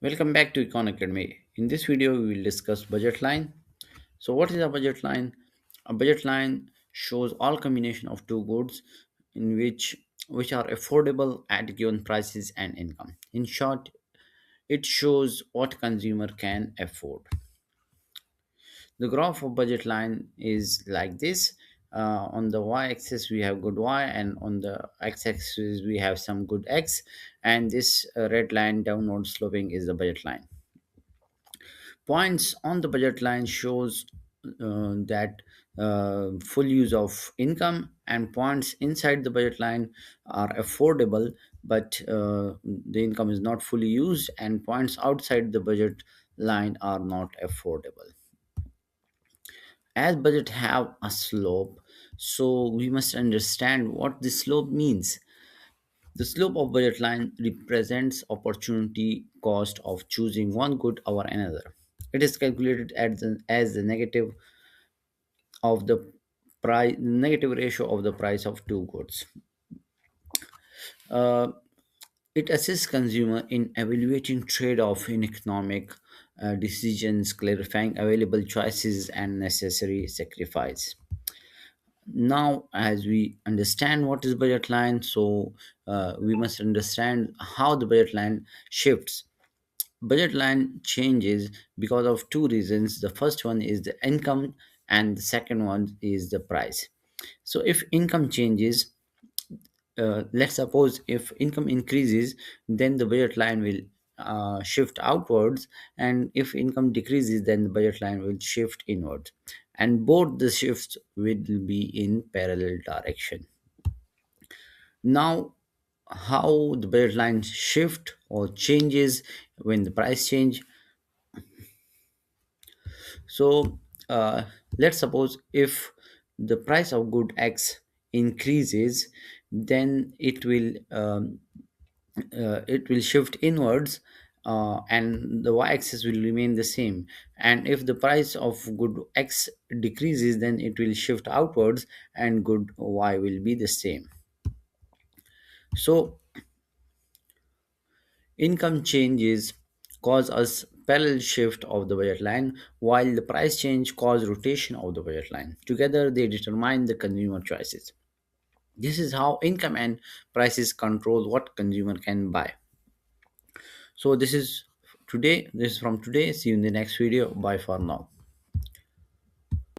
Welcome back to Econ Academy. In this video, we will discuss budget line. So, what is a budget line? A budget line shows all combination of two goods in which are affordable at given prices and income. In short, it shows what consumer can afford. The graph of budget line is like this. On the y-axis we have good y, and on the x-axis we have some good x, and this red line downward sloping is the budget line. Points on the budget line shows that full use of income, and points inside the budget line are affordable, but the income is not fully used, and points outside the budget line are not affordable. As budget have a slope, so we must understand what the slope means. The slope of budget line represents opportunity cost of choosing one good over another. It is calculated as the of the negative ratio of the price of two goods. Uh, it assists consumer in evaluating trade-off in economic decisions, clarifying available choices and necessary sacrifice. Now, as we understand what is budget line, so we must understand how the budget line shifts. Budget line changes because of two reasons. The first one is the income, and the second one is the price. So if income changes, let's suppose if income increases, then the budget line will shift outwards, and if income decreases, then the budget line will shift inwards, and both the shifts will be in parallel direction. Now, how the budget line shift or changes when the price change. So let's suppose if the price of good x increases, then it will shift inwards, and the y-axis will remain the same. And if the price of good x decreases, then it will shift outwards, and good y will be the same. So income changes cause us parallel shift of the budget line, while the price change cause rotation of the budget line. Together, they determine the consumer choices. This is how income and prices control what consumer can buy. So this is from today. See you in the next video. Bye for now.